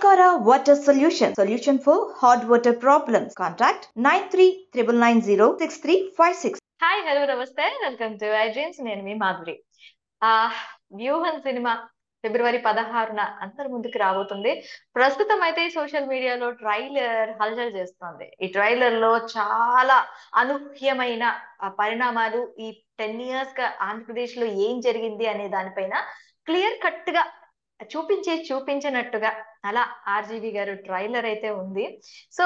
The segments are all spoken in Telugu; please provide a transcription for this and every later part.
Sankara Water Solution for hot water problems. Contact 9399906356. Hi hello నమస్తే వెల్కమ్ టు ఐ డ్రీమ్స్. నేను మీ మాధురి. వ్యూహన్ సినిమా ఫిబ్రవరి 16న అందరి ముందుకు రాబోతుంది. ప్రస్తుతం అయితే సోషల్ మీడియాలో ట్రైలర్ హల్చల్ చేస్తోంది. ఈ ట్రైలర్ లో చాలా అనూహ్యమైన పరిణామాలు, ఈ 10 years గా ఆంధ్రప్రదేశ్ లో ఏం జరిగింది అనే దానిపైన క్లియర్ కట్ గా చూపించినట్టుగా అలా ఆర్జీవి గారు ట్రైలర్ అయితే ఉంది. సో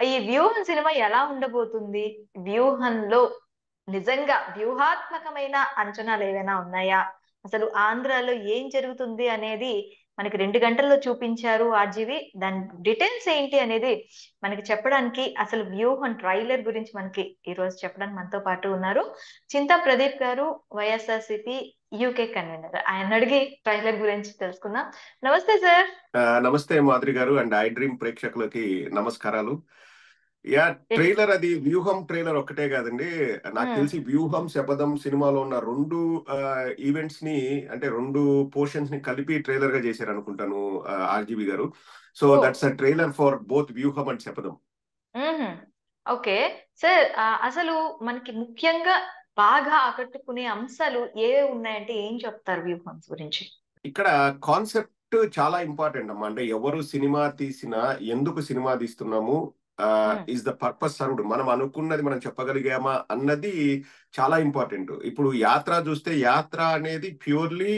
ఈ వ్యూహన్ సినిమా ఎలా ఉండబోతుంది, వ్యూహంలో నిజంగా వ్యూహాత్మకమైన అంచనాలు ఏవైనా ఉన్నాయా, అసలు ఆంధ్రాలో ఏం జరుగుతుంది అనేది మనకి 2 గంటల్లో చూపించారు ఆర్జీవి. దాని డీటెయిల్స్ ఏంటి అనేది మనకి చెప్పడానికి, అసలు వ్యూహం ట్రైలర్ గురించి మనకి ఈ రోజు చెప్పడానికి మనతో పాటు ఉన్నారు చింతా ప్రదీప్ గారు, వైఎస్ఆర్సీపీ యూకే కన్వీనర్. ఆయన అడిగి ట్రైలర్ గురించి తెలుసుకుందాం. నమస్తే సార్. నమస్తే మాధురి గారు అండ్ ఐ డ్రీమ్ ప్రేక్షకులకి నమస్కారాలు. ట్రైలర్ అది వ్యూహం ట్రైలర్ ఒక్కటే కాదండి. నాకు తెలిసి వ్యూహం శపథం సినిమాలో ఉన్న 2 ఈవెంట్స్ ని, అంటే 2 పోర్షన్స్ ని కలిపి ట్రైలర్ గా చేశారు అనుకుంటాను ఆర్జీవి గారు. So that's a trailer for both వ్యూహం అండ్ శపథం. ఓకే సార్, అసలు మనకి ముఖ్యంగా బాగా ఆకట్టుకునే అంశాలు ఏ ఉన్నాయంటే ఏం చెప్తారు వ్యూహం గురించి? ఇక్కడ కాన్సెప్ట్ చాలా ఇంపార్టెంట్ అమ్మా. అంటే ఎవరు సినిమా తీసినా ఎందుకు సినిమా తీస్తున్నాము, ఈజ్ ద పర్పస్ సర్వ్డ్, మనం అనుకున్నది మనం చెప్పగలిగామా అన్నది చాలా ఇంపార్టెంట్. ఇప్పుడు యాత్ర చూస్తే, యాత్ర అనేది ప్యూర్లీ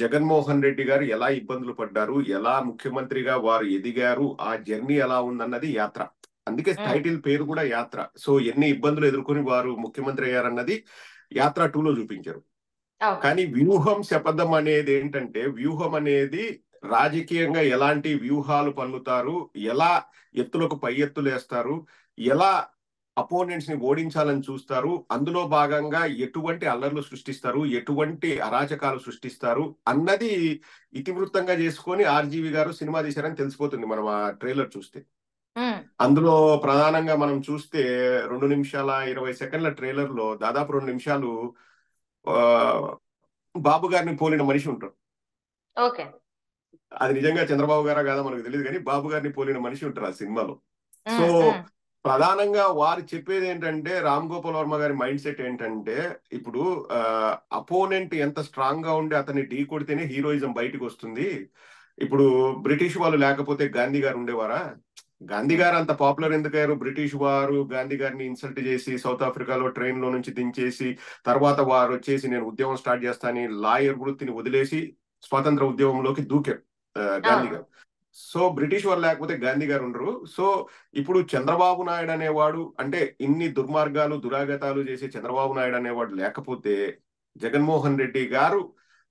జగన్మోహన్ రెడ్డి గారు ఎలా ఇబ్బందులు పడ్డారు, ఎలా ముఖ్యమంత్రిగా వారు ఎదిగారు, ఆ జర్నీ ఎలా ఉందన్నది యాత్ర. అందుకే టైటిల్ పేరు కూడా యాత్ర. సో ఎన్ని ఇబ్బందులు ఎదుర్కొని వారు ముఖ్యమంత్రి అయ్యారన్నది యాత్ర 2లో చూపించారు. కానీ వ్యూహం శపథం అనేది ఏంటంటే, వ్యూహం అనేది రాజకీయంగా ఎలాంటి వ్యూహాలు పన్నుతారు, ఎలా ఎత్తులకు పై ఎత్తులు వేస్తారు, ఎలా అపోనెంట్స్ ని ఓడించాలని చూస్తారు, అందులో భాగంగా ఎటువంటి అల్లర్లు సృష్టిస్తారు, ఎటువంటి అరాచకాలు సృష్టిస్తారు అన్నది ఇతివృత్తంగా చేసుకొని ఆర్జీవి గారు సినిమా తీశారని తెలిసిపోతుంది మనం ఆ ట్రైలర్ చూస్తే. అందులో ప్రధానంగా మనం చూస్తే 2 నిమిషాల 20 సెకండ్ల ట్రైలర్ లో దాదాపు 2 నిమిషాలు బాబు గారిని పోలిన మనిషి ఉంటారు. అది నిజంగా చంద్రబాబు గారా కాదా మనకు తెలియదు, కానీ బాబు గారిని పోలిన మనిషి ఉంటారు ఆ సినిమాలో. సో ప్రధానంగా వారు చెప్పేది ఏంటంటే, రామ్ గోపాల్ వర్మ గారి మైండ్ సెట్ ఏంటంటే, ఇప్పుడు అపోనెంట్ ఎంత స్ట్రాంగ్ గా ఉండి అతన్ని ఢీ కొడితేనే హీరోయిజం బయటకు వస్తుంది. ఇప్పుడు బ్రిటిష్ వాళ్ళు లేకపోతే గాంధీ గారు ఉండేవారా? గాంధీ గారు అంత పాపులర్ ఎందుకయ్యారు? బ్రిటిష్ వారు గాంధీ గారిని ఇన్సల్ట్ చేసి సౌత్ ఆఫ్రికాలో ట్రైన్ లో నుంచి దించేసి, తర్వాత వారు వచ్చేసి నేను ఉద్యమం స్టార్ట్ చేస్తానని లాయర్ వృత్తిని వదిలేసి స్వాతంత్ర ఉద్యమంలోకి దూకారు గాంధీ గారు. సో బ్రిటిష్ వారు లేకపోతే గాంధీ గారు ఉండరు. సో ఇప్పుడు చంద్రబాబు నాయుడు అనేవాడు, అంటే ఇన్ని దుర్మార్గాలు దురాగతాలు చేసే చంద్రబాబు నాయుడు అనేవాడు లేకపోతే జగన్మోహన్ రెడ్డి గారు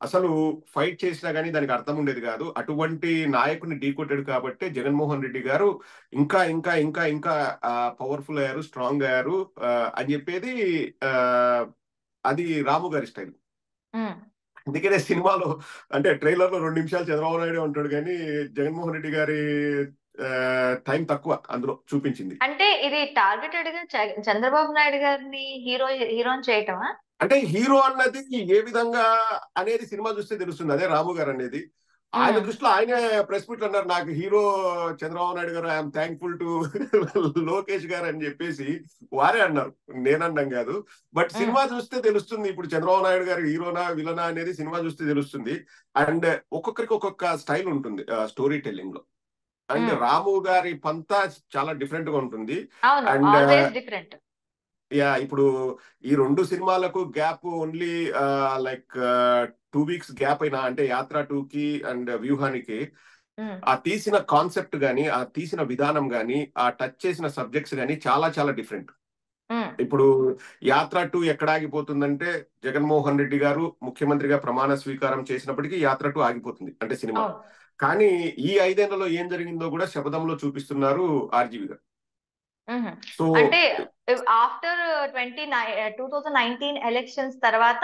అసలు ఫైట్ చేసినా కానీ దానికి అర్థం ఉండేది కాదు. అటువంటి నాయకుని ఢీకొట్టాడు కాబట్టి జగన్మోహన్ రెడ్డి గారు ఇంకా ఇంకా ఇంకా ఇంకా పవర్ఫుల్ అయ్యారు, స్ట్రాంగ్ అయ్యారు అని చెప్పేది అది రాము గారి స్టైల్. అందుకనే సినిమాలో, అంటే ట్రైలర్ లో 2 నిమిషాలు చంద్రబాబు నాయుడు ఉంటాడు, కానీ జగన్మోహన్ రెడ్డి గారి టైం తక్కువ అందులో చూపించింది. అంటే ఇది టార్గెటెడ్ గా చంద్రబాబు నాయుడు గారిని హీరోని చేయటమా? అంటే హీరో అన్నది ఏ విధంగా అనేది సినిమా చూస్తే తెలుస్తుంది. అదే రాము గారు అనేది ఆయన దృష్టిలో ఆయనే ప్రెస్ మీట్ అన్నారు, నాకు హీరో చంద్రబాబు నాయుడు గారు, ఐఎమ్ థ్యాంక్ఫుల్ టు లోకేష్ గారు అని చెప్పేసి వారే అన్నారు, నేనన్నాం కాదు. బట్ సినిమా చూస్తే తెలుస్తుంది ఇప్పుడు చంద్రబాబు నాయుడు గారు హీరోనా విలనా అనేది సినిమా చూస్తే తెలుస్తుంది. అండ్ ఒక్కొక్కరికి ఒక్కొక్క స్టైల్ ఉంటుంది స్టోరీ టెల్లింగ్ లో. అండ్ రాము గారి పంతా చాలా డిఫరెంట్ గా ఉంటుంది. అండ్ ఇప్పుడు ఈ 2 సినిమాలకు gap only like 2 weeks gap అయినా, అంటే యాత్ర 2కి అండ్ వ్యూహానికి ఆ తీసిన కాన్సెప్ట్ గానీ, ఆ తీసిన విధానం గానీ, ఆ టచ్ చేసిన సబ్జెక్ట్స్ గానీ చాలా చాలా డిఫరెంట్. ఇప్పుడు యాత్ర 2 ఎక్కడ ఆగిపోతుందంటే, జగన్మోహన్ రెడ్డి గారు ముఖ్యమంత్రిగా ప్రమాణ స్వీకారం చేసినప్పటికీ యాత్ర 2 ఆగిపోతుంది అంటే సినిమా. కానీ ఈ 5 ఏళ్లలో ఏం జరిగిందో కూడా శపథంలో చూపిస్తున్నారు ఆర్జీవి గారు. అంటే ఆఫ్టర్ 2019 ఎలక్షన్స్ తర్వాత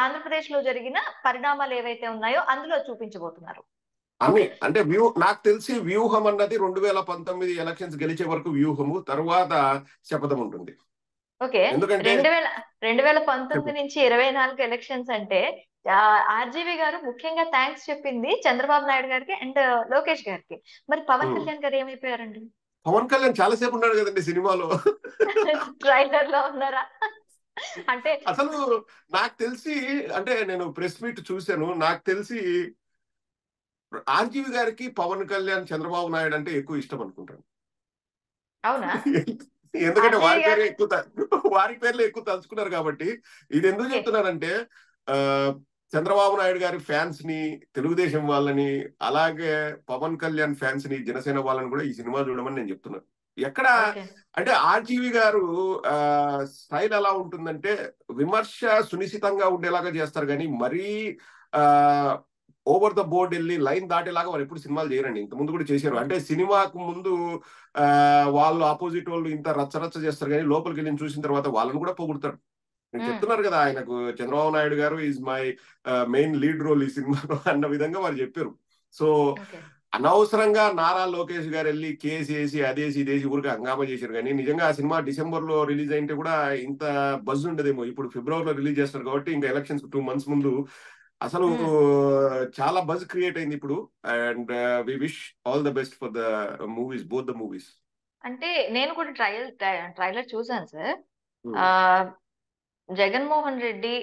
ఆంధ్రప్రదేశ్ లో జరిగిన పరిణామాలు ఏవైతే ఉన్నాయో అందులో చూపించబోతున్నారు. అంటే నాకు తెలిసి వ్యూహం అన్నది 2019 ఎలక్షన్స్ గెలిచే వరకు వ్యూహము, తర్వాత శపథం ఉంటుంది. ఓకే, 2019 నుంచి 24 ఎలక్షన్స్ అంటే ఆర్జీవి గారు ముఖ్యంగా థ్యాంక్స్ చెప్పింది చంద్రబాబు నాయుడు గారికి అండ్ లోకేష్ గారికి. మరి పవన్ కళ్యాణ్ గారు ఏమైపోయారండి? పవన్ కళ్యాణ్ చాలాసేపు ఉన్నాడు కదండి సినిమాలో. ట్రైలర్ లో ఉన్నారా? అంటే అసలు నాకు తెలిసి, అంటే నేను ప్రెస్ మీట్ చూశాను, నాకు తెలిసి ఆర్జీవి గారికి పవన్ కళ్యాణ్ చంద్రబాబు నాయుడు అంటే ఎక్కువ ఇష్టం అనుకుంటాను. అవునా? ఎందుకంటే వారి ఆర్జీవి పేర్లే గారు వారి పేర్లే ఎక్కువ తలుచుకున్నారు కాబట్టి. ఇది ఎందుకు ఓకే. చెప్తున్నానంటే చంద్రబాబు నాయుడు గారి ఫ్యాన్స్ ని, తెలుగుదేశం వాళ్ళని, అలాగే పవన్ కళ్యాణ్ ఫ్యాన్స్ ని, జనసేన వాళ్ళని కూడా ఈ సినిమా చూడమని నేను చెప్తున్నాను. ఎక్కడ ఓకే. అంటే ఆర్జీవి గారు స్టైల్ ఎలా ఉంటుందంటే విమర్శ సునిశ్చితంగా ఉండేలాగా చేస్తారు, కానీ మరీ ఓవర్ ద బోర్డ్ వెళ్ళి లైన్ దాటేలాగా వారు ఎప్పుడు సినిమాలు చేయరండి. ఇంత ముందు కూడా చేశారు. అంటే సినిమాకు ముందు వాళ్ళు ఆపోజిట్ వాళ్ళు ఇంత రచ్చరచ్చ చేస్తారు, కానీ లోపలికి వెళ్ళి చూసిన తర్వాత వాళ్ళని కూడా పొగుడతారు. నేను చెప్తున్నారు కదా, ఆయనకు చంద్రబాబు నాయుడు గారు is my main lead role ఈ సినిమాలో అన్న విధంగా వారు చెప్పారు. So okay. అనవసరంగా నారా లోకేష్ గారు వెళ్ళి కేసు వేసి అదేసి ఇదేసి ఊరికి హంగామా చేశారు. కానీ నిజంగా ఆ సినిమా డిసెంబర్ లో రిలీజ్ అయితే కూడా ఇంత బజ్ ఉండదేమో. ఇప్పుడు ఫిబ్రవరిలో రిలీజ్ చేస్తారు కాబట్టి ఇంకా ఎలక్షన్స్ 2 months ముందు అసలు చాలా బజ్ క్రియేట్ అయింది ఇప్పుడు. And we wish all the best for the movies, both the movies. అంటే నేను కూడా ట్రైలర్ చూసాను సార్. జగన్మోహన్ రెడ్డి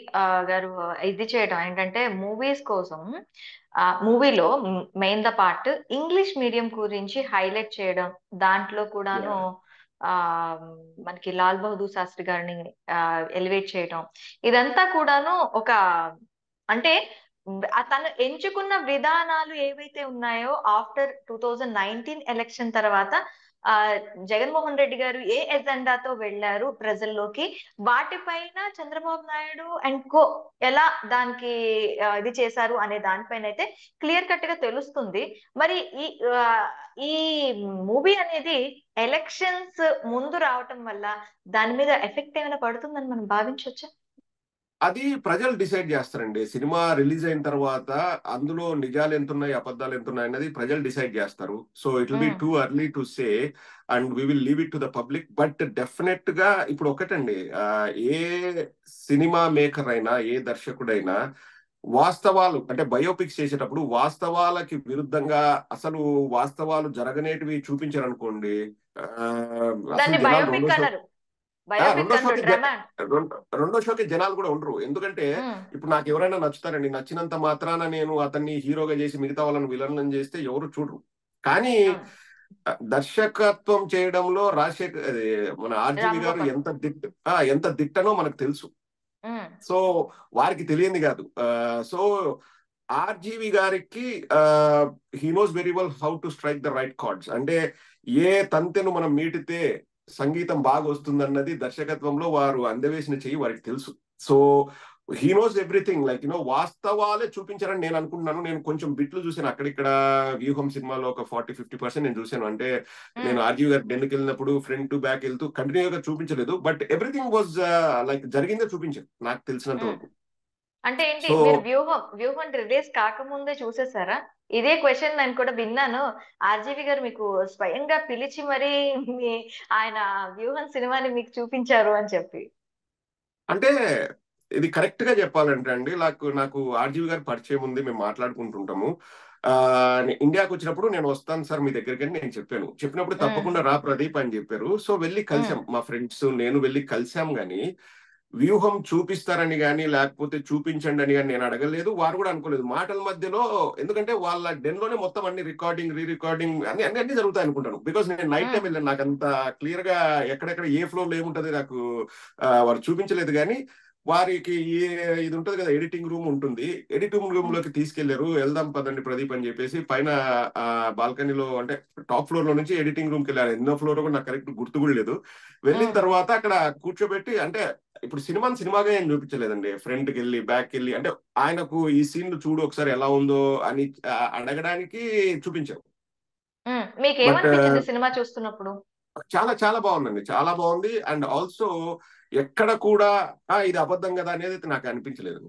గారు ఇది చేయడం ఏంటంటే మూవీస్ కోసం మూవీలో main the part English medium గురించి హైలైట్ చేయడం, దాంట్లో కూడాను మనకి లాల్ బహదూర్ శాస్త్రి గారిని ఎలివేట్ చేయడం, ఇదంతా కూడాను ఒక అంటే తను ఎంచుకున్న విధానాలు ఏవైతే ఉన్నాయో ఆఫ్టర్ 2019 ఎలక్షన్ తర్వాత జగన్మోహన్ రెడ్డి గారు ఏ ఎజెండాతో వెళ్లారు ప్రజల్లోకి, వాటిపైన చంద్రబాబు నాయుడు అండ్ కో ఎలా దానికి ఇది చేశారు అనే దానిపైన అయితే క్లియర్ కట్ గా తెలుస్తుంది. మరి ఈ మూవీ అనేది ఎలక్షన్స్ ముందు రావటం వల్ల దాని మీద ఎఫెక్ట్ ఏమైనా పడుతుందని మనం భావించవచ్చా? అది ప్రజలు డిసైడ్ చేస్తారండి. సినిమా రిలీజ్ అయిన తర్వాత అందులో నిజాలు ఎంత ఉన్నాయి, అబద్ధాలు ఎంత ఉన్నాయి అనేది ప్రజలు డిసైడ్ చేస్తారు. So it will be too early to say and we will leave it to the public. But definite గా ఇప్పుడు ఒకటండి, ఏ సినిమా మేకర్ అయినా, ఏ దర్శకుడైనా వాస్తవాలు అంటే బయోపిక్స్ చేసేటప్పుడు వాస్తవాలకి విరుద్ధంగా అసలు వాస్తవాలు జరగనేటివి చూపించారనుకోండి, అసలు జనాలు రెండో షోకి జనాలు కూడా ఉండరు. ఎందుకంటే ఇప్పుడు నాకు ఎవరైనా నచ్చుతారండి, నచ్చినంత మాత్రాన నేను అతన్ని హీరోగా చేసి మిగతా వాళ్ళని విలన్లను చేస్తే ఎవరు చూడరు. కానీ దర్శకత్వం చేయడంలో మన ఆర్జీవి గారు ఎంత దిట్టనో మనకు తెలుసు. సో వారికి తెలియంది కాదు. సో ఆర్జీవి గారికి he knows very well how to strike the right cards. అంటే ఏ తంతెను మనం మీటితే సంగీతం బాగా వస్తుందన్నది దర్శకత్వంలో వారు అందవేసిన చెయ్యి వారికి తెలుసు. So he knows everything. Like వాస్తవాలే చూపించారని నేను అనుకుంటున్నాను. నేను కొంచెం బిట్లు చూసాను అక్కడిక్కడ. వ్యూహం సినిమాలో ఒక 40-50% నేను చూశాను. అంటే నేను ఆర్జీవి గారి డెన్కి వెళ్ళినప్పుడు ఫ్రంట్ టు బ్యాక్ వెళ్తూ కంటిన్యూగా చూపించలేదు, బట్ ఎవ్రీథింగ్ వాజ్ లైక్ జరిగిందే చూపించారు నాకు తెలిసినంత వరకు. అంటే ఏంటి, మీరు వ్యూహం రిలీజ్ కాకముందే చూసేసారా? ఇదే క్వశ్చన్ నేను కూడా విన్నాను. ఆర్జీవి గారు మీకు స్వయంగా పిలిచి మరి ఆయన వ్యూహం సినిమాని మీకు చూపించారు అని చెప్పి. అంటే ఇది కరెక్ట్ గా చెప్పాలంటే అండి, నాకు ఆర్జీవి గారు పరిచయం ఉంది, మేము మాట్లాడుకుంటుంటాము. ఇండియాకి వచ్చినప్పుడు నేను వస్తాను సార్ మీ దగ్గరికి అని నేను చెప్పినప్పుడు తప్పకుండా రా ప్రదీప్ అని చెప్పారు. సో వెళ్ళి కలిసాం, మా ఫ్రెండ్స్ నేను వెళ్ళి కలిసాం. గానీ వ్యూహం చూపిస్తారని కానీ లేకపోతే చూపించండి అని కానీ నేను అడగలేదు, వారు కూడా అనుకోలేదు. మాటల మధ్యలో, ఎందుకంటే వాళ్ళ డెన్ లోనే మొత్తం అన్ని రికార్డింగ్ రీ రికార్డింగ్ అన్ని జరుగుతాయి అనుకుంటాను. బికాస్ నేను నైట్ టైం వెళ్ళాను, నాకు అంత క్లియర్ గా ఎక్కడెక్కడ ఏ ఫ్లోర్ లో ఏముంటది నాకు వారు చూపించలేదు. కానీ వారికి ఇది ఉంటది కదా, ఎడిటింగ్ రూమ్ ఉంటుంది, ఎడిటింగ్ రూమ్ లోకి తీసుకెళ్లారు. వెళ్దాం పదండి ప్రదీప్ అని చెప్పేసి పైన బాల్కనీలో అంటే టాప్ ఫ్లోర్ లో నుంచి ఎడిటింగ్ రూమ్కి వెళ్ళారు. ఎన్నో ఫ్లోర్ కూడా నాకు కరెక్ట్ గుర్తు కూడా లేదు. వెళ్ళిన తర్వాత అక్కడ కూర్చోబెట్టి, అంటే ఇప్పుడు సినిమాగా ఏం చూపించలేదండి, ఫ్రంట్ కి వెళ్ళి బ్యాక్ వెళ్ళి అంటే ఆయనకు ఈ సీన్ చూడు ఒకసారి ఎలా ఉందో అని అడగడానికి చూపించాం. సినిమా చూస్తున్నప్పుడు చాలా చాలా బాగుందండి, చాలా బాగుంది. అండ్ ఆల్సో ఎక్కడ కూడా ఇది అబద్ధం కదా అనేది నాకు అనిపించలేదు.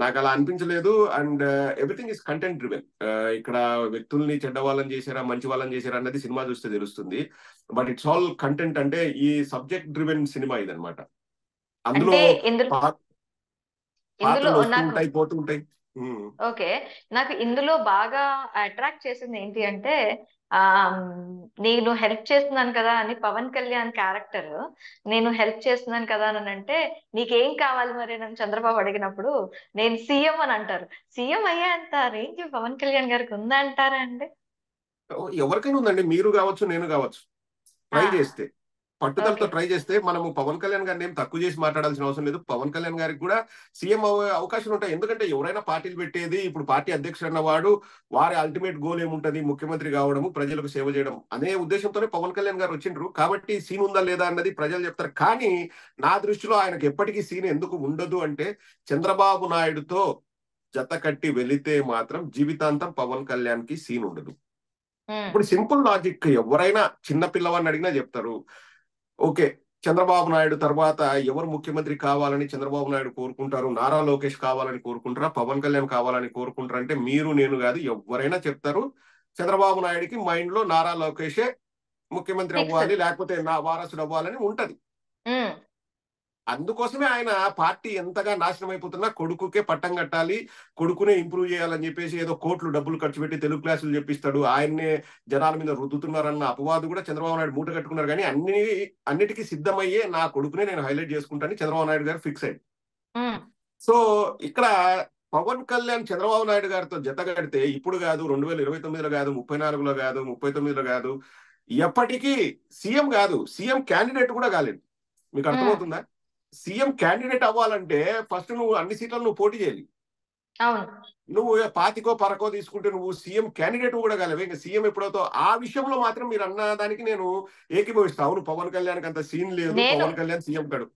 నాకు అలా అనిపించలేదు. And everything is content driven. ఇక్కడ వ్యక్తుల్ని చెడ్డ వాళ్ళని చేశారా మంచి వాళ్ళని చేశారా అన్నది సినిమా చూస్తే తెలుస్తుంది. But it's all content. అంటే ఈ సబ్జెక్ట్ డ్రివెన్ సినిమా ఇదనమాట. అందులో ఇందులో పాత్రలు వస్తూ నాకు ఉంటాయి, పోతూ ఉంటాయి. ఓకే, నాకు ఇందులో బాగా అట్రాక్ట్ చేసింది ఏంటి అంటే, ఆ నేను హెల్ప్ చేస్తున్నాను కదా అని పవన్ కళ్యాణ్ క్యారెక్టర్, నేను హెల్ప్ చేస్తున్నాను కదా అని అంటే, నీకేం కావాలి మరి నన్ను చంద్రబాబు అడిగినప్పుడు నేను సీఎం అని అంటారు. సీఎం అయ్యే అంత రేంజ్ పవన్ కళ్యాణ్ గారికి ఉందా అంటారా అండి? ఎవరికైనా ఉందండి, మీరు కావచ్చు, నేను కావచ్చు. ఆ, ట్రై చేస్తే, పట్టుదలతో ఓకే. ట్రై చేస్తే మనము పవన్ కళ్యాణ్ గారిని ఏం తక్కువ చేసి మాట్లాడాల్సిన అవసరం లేదు. పవన్ కళ్యాణ్ గారికి కూడా సీఎం అవ్వే అవకాశాలు ఉంటాయి. ఎందుకంటే ఎవరైనా పార్టీలు పెట్టేది, ఇప్పుడు పార్టీ అధ్యక్షుడు అన్నవాడు వారి అల్టిమేట్ గోల్ ఏముంటది, ముఖ్యమంత్రి కావడము, ప్రజలకు సేవ చేయడం అనే ఉద్దేశంతోనే పవన్ కళ్యాణ్ గారు వచ్చిండ్రు. కాబట్టి సీన్ ఉందా లేదా అన్నది ప్రజలు చెప్తారు. కానీ నా దృష్టిలో ఆయనకు ఎప్పటికీ సీన్ ఎందుకు ఉండదు అంటే, చంద్రబాబు నాయుడుతో జత కట్టి వెళితే మాత్రం జీవితాంతం పవన్ కళ్యాణ్ కి సీన్ ఉండదు. ఉమ్, ఇప్పుడు సింపుల్ లాజిక్, ఎవరైనా చిన్న పిల్లవాడిని అడిగినా చెప్తారు. ఓకే, చంద్రబాబు నాయుడు తర్వాత ఎవరు ముఖ్యమంత్రి కావాలని చంద్రబాబు నాయుడు కోరుకుంటారు? నారా లోకేష్ కావాలని కోరుకుంటారా, పవన్ కళ్యాణ్ కావాలని కోరుకుంటారా అంటే మీరు నేను కాదు, ఎవరైనా చెప్తారు చంద్రబాబు నాయుడుకి మైండ్ లో నారా లోకేషే ముఖ్యమంత్రి ఫిక్స్. అవ్వాలి, లేకపోతే నా వారసుడు అవ్వాలని ఉంటది. ఉమ్, అందుకోసమే ఆయన పార్టీ ఎంతగా నాశనం అయిపోతున్నా కొడుకుకే పట్టం కట్టాలి, కొడుకునే ఇంప్రూవ్ చేయాలని చెప్పేసి ఏదో కోట్లు డబ్బులు ఖర్చు పెట్టి తెలుగు క్లాసులు చెప్పిస్తాడు, ఆయన్నే జనాల మీద రుద్దుతున్నారన్న అపవాదు కూడా చంద్రబాబు నాయుడు మూట కట్టుకున్నారు. కానీ అన్నిటికీ సిద్ధమయ్యే నా కొడుకునే నేను హైలైట్ చేసుకుంటానని చంద్రబాబు నాయుడు గారు ఫిక్స్ అయ్యారు. ఉమ్, సో ఇక్కడ పవన్ కళ్యాణ్ చంద్రబాబు నాయుడు గారితో జత కడితే ఇప్పుడు కాదు, 2029లో కాదు, 34లో కాదు, 39లో కాదు, ఎప్పటికీ సీఎం కాదు, సీఎం క్యాండిడేట్ కూడా కాలేదు. మీకు ఉమ్, అర్థమవుతుందా? సీఎం క్యాండిడేట్ అవ్వాలంటే ఫస్ట్ నువ్వు అన్ని సీట్లను నువ్వు పోటీ చేయాలి. అవును. నువ్వు పాతికో పరకో తీసుకుంటే నువ్వు సీఎం క్యాండిడేట్ కూడా కాలేవు. ఇంకా సీఎం ఎప్పుడవుతావు? ఆ విషయంలో మాత్రం మీరు అన్న దానికి నేను ఏకీభవిస్తా. అవును, పవన్ కళ్యాణ్కి అంత సీన్ లేదు, నేను పవన్ కళ్యాణ్ సీఎం కాడు.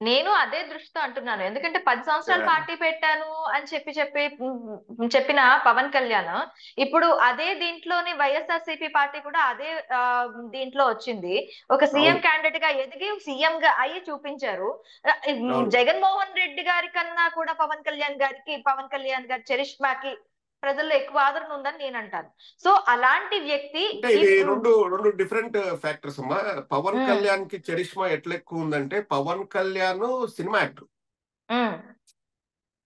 నేను అదే దృష్టితో అంటున్నాను. ఎందుకంటే 10 సంవత్సరాలు పార్టీ పెట్టాను అని చెప్పిన పవన్ కళ్యాణ్ ఇప్పుడు అదే దీంట్లోని వైఎస్ఆర్సీపీ పార్టీ కూడా అదే దీంట్లో వచ్చింది. ఒక సీఎం అవును, క్యాండిడేట్ గా ఎదిగి సీఎం గా అయ్యి చూపించారు. అవును. జగన్మోహన్ రెడ్డి గారి కన్నా కూడా పవన్ కళ్యాణ్ గారి చరిష్మాకి ప్రజల్లో ఎక్కువ ఆదరణ ఉందని నేను అంటాను. సో అలాంటి వ్యక్తి అంటే ఇది రెండు డిఫరెంట్ ఫ్యాక్టర్స్ అమ్మా. పవన్ కళ్యాణ్ కి చరిష్మా ఎట్లా ఎక్కువ ఉందంటే, పవన్ కళ్యాణ్ సినిమా యాక్టర్.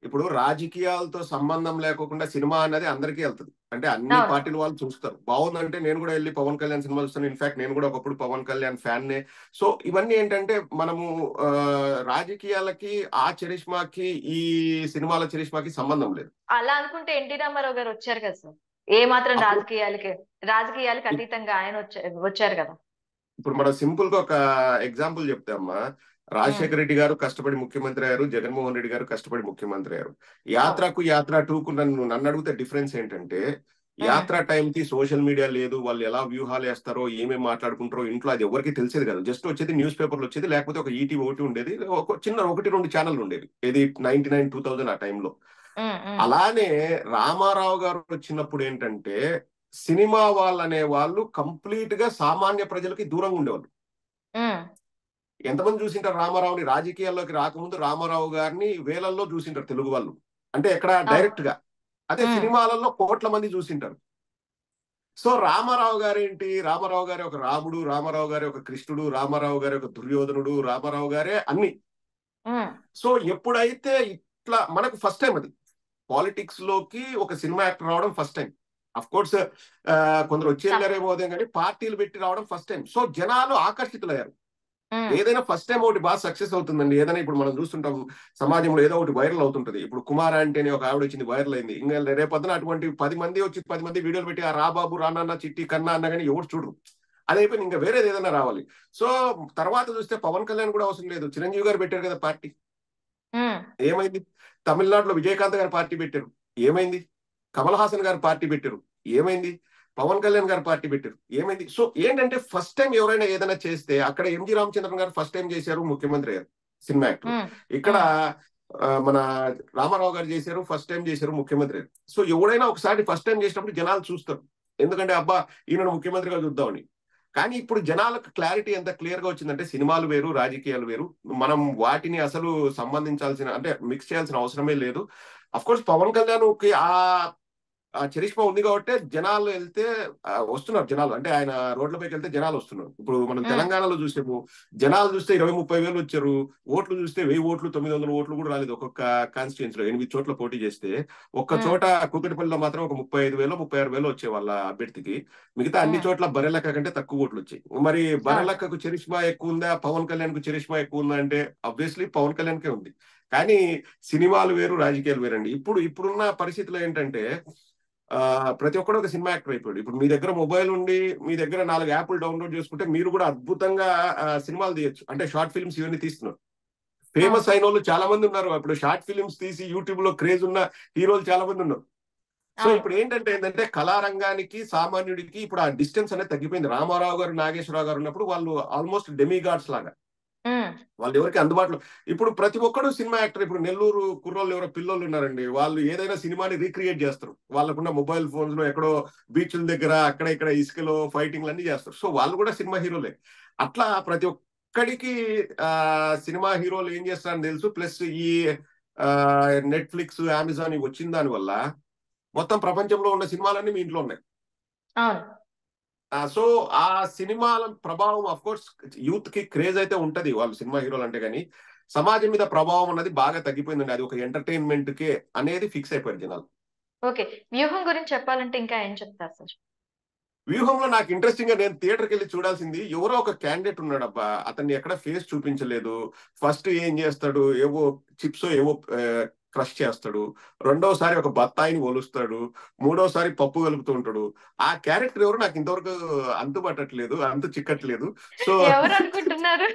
ఇప్పుడు రాజకీయాలతో సంబంధం లేకుండా సినిమా అనేది అందరికీ వెళ్తుంది. అంటే అన్ని అవును. పార్టీల వాళ్ళు చూస్తారు. బాగుందంటే నేను కూడా వెళ్ళి పవన్ కళ్యాణ్ సినిమా చూస్తాను. ఇన్ఫాక్ట్ నేను కూడా ఒకప్పుడు పవన్ కళ్యాణ్ ఫ్యాన్నే. సో ఇవన్నీ ఏంటంటే మనము రాజకీయాలకి ఆ చరిష్మాకి ఈ సినిమాల చరిష్మాకి సంబంధం లేదు. అలా అనుకుంటే ఎన్టీ రామారావు గారు వచ్చారు కదా సార్, ఏ మాత్రం అప్పుడు రాజకీయాలకు అతీతంగా ఆయన వచ్చారు కదా. ఇప్పుడు మనం సింపుల్ గా ఒక ఎగ్జాంపుల్ చెప్తే అమ్మా, రాజశేఖర రెడ్డి గారు కష్టపడి ముఖ్యమంత్రి అయ్యారు, జగన్మోహన్ రెడ్డి గారు కష్టపడి ముఖ్యమంత్రి అయ్యారు. యాత్ర 2కు నన్ను అడిగితే డిఫరెన్స్ ఏంటంటే, యాత్ర టైంకి సోషల్ మీడియా లేదు, వాళ్ళు ఎలా వ్యూహాలు వేస్తారో ఏమేమి మాట్లాడుకుంటారో ఇంట్లో అది ఎవరికి తెలిసేది కాదు. జస్ట్ వచ్చేది న్యూస్ పేపర్లు వచ్చేది, లేకపోతే ఒక ఈటీవీ ఒకటి ఉండేది, ఒక చిన్న 1-2 ఛానల్ ఉండేది. ఇది 99, 2000 ఆ టైంలో. అలానే రామారావు గారు వచ్చినప్పుడు ఏంటంటే, సినిమా వాళ్ళు అనే వాళ్ళు కంప్లీట్ గా సామాన్య ప్రజలకి దూరంగా ఉండేవాళ్ళు. ఎంతమంది చూసింటారు రామారావుని? రాజకీయాల్లోకి రాకముందు రామారావు గారిని వేలల్లో చూసింటారు తెలుగు వాళ్ళు, అంటే ఎక్కడ డైరెక్ట్ గా. అదే సినిమాలలో కోట్ల మంది చూసింటారు. సో రామారావు గారు ఏంటి, రామారావు గారి ఒక రాముడు, రామారావు గారి ఒక కృష్ణుడు, రామారావు గారి ఒక దుర్యోధనుడు, రామారావు గారే అన్ని. సో ఎప్పుడైతే ఇట్లా మనకు ఫస్ట్ టైం అది పాలిటిక్స్ లోకి ఒక సినిమా యాక్టర్ రావడం ఫస్ట్ టైం. అఫ్ కోర్స్ కొందరు వచ్చి వెళ్ళారేమో కానీ పార్టీలు పెట్టి రావడం ఫస్ట్ టైం. సో జనాలు ఆకర్షితులయ్యారు. ఏదైనా ఫస్ట్ టైం ఒకటి బాగా సక్సెస్ అవుతుందండి. ఏదైనా ఇప్పుడు మనం చూస్తుంటాం సమాజంలో ఏదో ఒకటి వైరల్ అవుతుంటది. ఇప్పుడు కుమార్ అంటేనే ఒక ఆవిడ వచ్చింది, వైరల్ అయింది. ఇంకా రేపొద్దున అటువంటి 10 మంది వచ్చి 10 మంది వీడియోలు పెట్టి ఆ రాబాబు, రానన్న, చిట్టి, కన్నా అన్న కానీ ఎవరు చూడరు. అది అయిపోయింది, ఇంకా వేరేది ఏదైనా రావాలి. సో తర్వాత చూస్తే పవన్ కళ్యాణ్ కూడా అవసరం లేదు. చిరంజీవి గారు పెట్టారు కదా పార్టీ, ఏమైంది? తమిళనాడులో విజయకాంత్ గారు పార్టీ పెట్టారు, ఏమైంది? కమల్ హాసన్ గారు పార్టీ పెట్టారు, ఏమైంది? పవన్ కళ్యాణ్ గారు పార్టీ పెట్టారు, ఏమైంది? సో ఏంటంటే ఫస్ట్ టైం ఎవరైనా ఏదైనా చేస్తే, అక్కడ ఎంజి రామచంద్రన్ గారు ఫస్ట్ టైం చేశారు, ముఖ్యమంత్రి అయ్యారు, సినిమా యాక్టర్. ఇక్కడ మన రామారావు గారు చేశారు, ఫస్ట్ టైం చేశారు, ముఖ్యమంత్రి అయ్యారు. సో ఎవరైనా ఒకసారి ఫస్ట్ టైం చేసినప్పుడు జనాలు చూస్తారు, ఎందుకంటే అబ్బా ఈయన ముఖ్యమంత్రిగా చూద్దామని. కానీ ఇప్పుడు జనాలకు క్లారిటీ ఎంత క్లియర్ గా వచ్చిందంటే, సినిమాలు వేరు, రాజకీయాలు వేరు, మనం వాటిని అసలు సంబంధించాల్సిన, అంటే మిక్స్ చేయాల్సిన అవసరమే లేదు. అఫ్ కోర్స్ పవన్ కళ్యాణ్ కి ఆ ఆ చరిష్మా ఉంది కాబట్టి జనాలు వెళ్తే వస్తున్నారు జనాలు, అంటే ఆయన రోడ్లపైకి వెళ్తే జనాలు వస్తున్నారు. ఇప్పుడు మనం తెలంగాణలో చూసాము, జనాలు చూస్తే 20-30 వేలు వచ్చారు, ఓట్లు చూస్తే 1000 ఓట్లు 900 ఓట్లు కూడా రాలేదు. ఒక్కొక్క కాన్స్టిట్యున్సీలో 8 చోట్ల పోటీ చేస్తే ఒక్క చోట కూకటిపల్లిలో మాత్రం ఒక 35,000 36,000 వచ్చే వాళ్ళ అభ్యర్థికి. మిగతా అన్ని చోట్ల బరెలక్క కంటే తక్కువ ఓట్లు వచ్చాయి. మరి బరెలక్కకు చరిష్మా ఎక్కువ ఉందా, పవన్ కళ్యాణ్ కు చరిష్మా ఎక్కువ ఉందా అంటే ఆబ్వియస్లీ పవన్ కళ్యాణ్కే ఉంది. కానీ సినిమాలు వేరు, రాజకీయాలు వేరండి. ఇప్పుడున్న పరిస్థితిలో ఏంటంటే ప్రతి ఒక్కరు ఒక సినిమా యాక్టర్ అయిపోయాడు. ఇప్పుడు మీ దగ్గర మొబైల్ ఉండి మీ దగ్గర 4 యాప్లు డౌన్లోడ్ చేసుకుంటే మీరు కూడా అద్భుతంగా సినిమాలు తీయొచ్చు. అంటే షార్ట్ ఫిల్మ్స్ ఇవన్నీ తీస్తున్నారు. ఫేమస్ అయిన వాళ్ళు చాలా మంది ఉన్నారు. ఇప్పుడు షార్ట్ ఫిల్మ్స్ తీసి యూట్యూబ్ లో క్రేజ్ ఉన్న హీరోలు చాలా మంది ఉన్నారు. సో ఇప్పుడు ఏంటంటే కళారంగానికి సామాన్యుడికి ఇప్పుడు ఆ డిస్టెన్స్ అనేది తగ్గిపోయింది. రామారావు గారు, నాగేశ్వరరావు గారు ఉన్నప్పుడు వాళ్ళు ఆల్మోస్ట్ డెమిగాడ్స్ లాగా, వాళ్ళు ఎవరికి అందుబాటులో. ఇప్పుడు ప్రతి ఒక్కరు సినిమా యాక్టర్. ఇప్పుడు నెల్లూరు కుర్రోళ్ళు ఎవరో పిల్లలు ఉన్నారండి, వాళ్ళు ఏదైనా సినిమాని రీక్రియేట్ చేస్తారు. వాళ్ళకున్న మొబైల్ ఫోన్స్ లో ఎక్కడో బీచ్ల దగ్గర అక్కడ ఇక్కడ ఇసుకలో ఫైటింగ్లు అన్ని చేస్తారు. సో వాళ్ళు కూడా సినిమా హీరోలే. అట్లా ప్రతి ఒక్కడికి సినిమా హీరోలు ఏం చేస్తారని తెలుసు. ప్లస్ ఈ నెట్ఫ్లిక్స్, అమెజాన్ వచ్చిన దాని వల్ల మొత్తం ప్రపంచంలో ఉన్న సినిమాలన్నీ మీ ఇంట్లో ఉన్నాయి. సో ఆ సినిమాల ప్రభావం అఫ్ కోర్స్ యూత్ కి క్రేజ్ అయితే ఉంటది వాళ్ళు సినిమా హీరోలు అంటే, కానీ సమాజం మీద ప్రభావం అన్నది బాగా తగ్గిపోయిందండి. అది ఒక ఎంటర్టైన్మెంట్ కే అనేది ఫిక్స్ అయిపోయారు జనాలు. ఓకే, వ్యూహం గురించి చెప్పాలంటే ఇంకా ఏం చెప్తారు సార్? వ్యూహంలో నాకు ఇంట్రెస్టింగ్ గా నేను థియేటర్కి వెళ్ళి చూడాల్సింది, ఎవరో ఒక క్యాండిడేట్ ఉన్నాడు అబ్బా, అతన్ని ఎక్కడ ఫేస్ చూపించలేదు. ఫస్ట్ ఏం చేస్తాడు, ఏవో చిప్స్ ఏవో క్రష్ చేస్తాడు, రెండోసారి ఒక బత్తాయిని ఒలుస్తాడు, మూడోసారి పప్పు కలుపుతూ ఉంటాడు. ఆ క్యారెక్టర్ ఎవరు నాకు ఇంతవరకు అంతుపట్టట్లేదు, అంతు చిక్కట్లేదు. సో ఎవరు అనుకుంటున్నారు?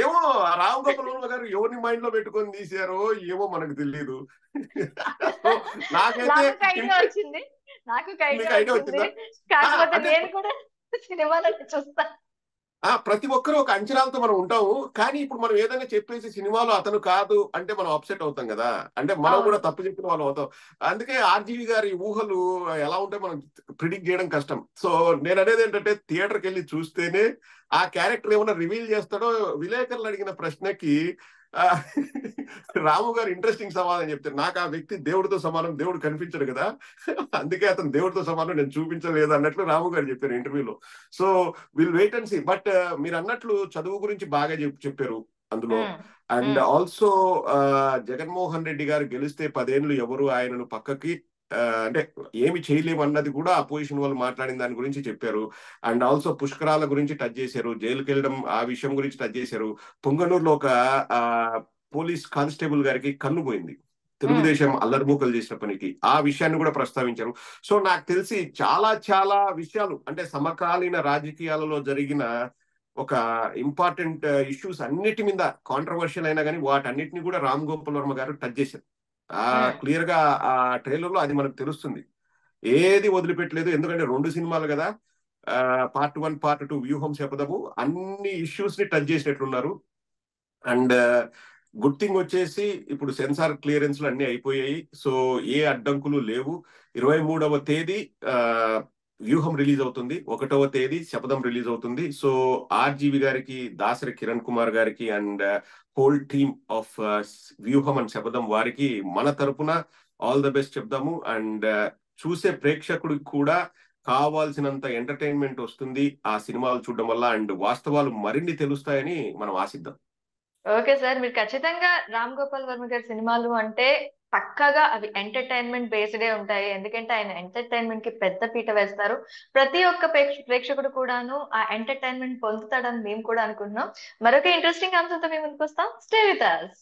ఏమో రామ్ గోపాల్ వర్మ గారు ఎవరిని మైండ్ లో పెట్టుకొని తీసారో ఏమో మనకు తెలియదు. నాకైతే వచ్చింది, నాకు ఐడియా వచ్చింది. కాకపోతే నేను కూడా సినిమాలో చూస్తా. ప్రతి ఒక్కరూ ఒక అంచనాలతో మనం ఉంటాము. కానీ ఇప్పుడు మనం ఏదైనా చెప్పేసి సినిమాలో అతను కాదు అంటే మనం అప్సెట్ అవుతాం కదా, అంటే మనం కూడా తప్పు చెప్పిన వాళ్ళం అవుతాం. అందుకే ఆర్జీవి గారి ఊహలు ఎలా ఉంటే మనం ప్రిడిక్ట్ చేయడం కష్టం. సో నేను అనేది ఏంటంటే థియేటర్కి వెళ్ళి చూస్తేనే ఆ క్యారెక్టర్ ఏమైనా రివీల్ చేస్తాడో. విలేకరులు అడిగిన ప్రశ్నకి రాము గారు ఇంట్రెస్టింగ్ సమాధానం చెప్తారు. నాకు ఆ వ్యక్తి దేవుడితో సమానం, దేవుడు కనిపించడు కదా, అందుకే అతను దేవుడితో సమానం నేను చూపించలేదు అన్నట్లు రాము గారు చెప్పారు ఇంటర్వ్యూలో. So will wait and see. But మీరు అన్నట్లు చదువు గురించి బాగా చెప్పారు అందులో. అండ్ ఆల్సో జగన్మోహన్ రెడ్డి గారు గెలిస్తే 10 ఏళ్ళు ఎవరు ఆయనను పక్కకి అంటే ఏమి చేయలేమన్నది కూడా అపోజిషన్ వాళ్ళు మాట్లాడిన దాని గురించి చెప్పారు. అండ్ ఆల్సో పుష్కరాల గురించి టచ్ చేశారు, జైలుకి వెళ్ళడం ఆ విషయం గురించి టచ్ చేశారు. పొంగనూరులో ఒక పోలీస్ కానిస్టేబుల్ గారికి కన్ను పోయింది తెలుగుదేశం అల్లరిమూకలు చేసిన పనికి, ఆ విషయాన్ని కూడా ప్రస్తావించారు. సో నాకు తెలిసి చాలా చాలా విషయాలు, అంటే సమకాలీన రాజకీయాలలో జరిగిన ఒక ఇంపార్టెంట్ ఇష్యూస్ అన్నిటి మీద కాంట్రవర్షియల్ అయినా కానీ వాటన్నిటిని కూడా రామ్ గోపాల్ వర్మ గారు టచ్ చేశారు. క్లియర్ గా ఆ ట్రైలర్ లో అది మనకు తెలుస్తుంది. ఏది వదిలిపెట్టలేదు, ఎందుకంటే 2 సినిమాలు కదా, పార్ట్ 1 పార్ట్ 2 వ్యూహం శపథము అన్ని ఇష్యూస్ ని టచ్ చేసినట్లున్నారు. అండ్ గుడ్ థింగ్ వచ్చేసి ఇప్పుడు సెన్సార్ క్లియరెన్స్ లు అన్ని అయిపోయాయి. సో ఏ అడ్డంకులు లేవు. 23వ తేదీ వ్యూహం రిలీజ్ అవుతుంది, 1వ తేదీ శపథం రిలీజ్ అవుతుంది. సో ఆర్జీవి గారికి, దాసరి కిరణ్ కుమార్ గారికి అండ్ హోల్ టీమ్ ఆఫ్ వ్యూహం అండ్ శపథం వారికి మన తరపున ఆల్ ద బెస్ట్ చెప్దాము. అండ్ చూసే ప్రేక్షకుడికి కూడా కావాల్సినంత ఎంటర్టైన్మెంట్ వస్తుంది ఆ సినిమాలు చూడడం వల్ల. అండ్ వాస్తవాలు మరిన్ని తెలుస్తాయని మనం ఆశిద్దాం. ఓకే సార్, మీరు ఖచ్చితంగా రామ్ గోపాల్ వర్మ గారి సినిమాలు అంటే పక్కగా అవి ఎంటర్టైన్మెంట్ బేస్డే ఉంటాయి. ఎందుకంటే ఆయన ఎంటర్టైన్మెంట్ కి పెద్ద పీట వేస్తారు. ప్రతి ఒక్క ప్రేక్షకుడు కూడాను ఆ ఎంటర్టైన్మెంట్ పొందుతాడని మేము కూడా అనుకుంటున్నాం. మరొక ఇంట్రెస్టింగ్ అంశంతో మేము ముందుకు వస్తాం. Stay with us.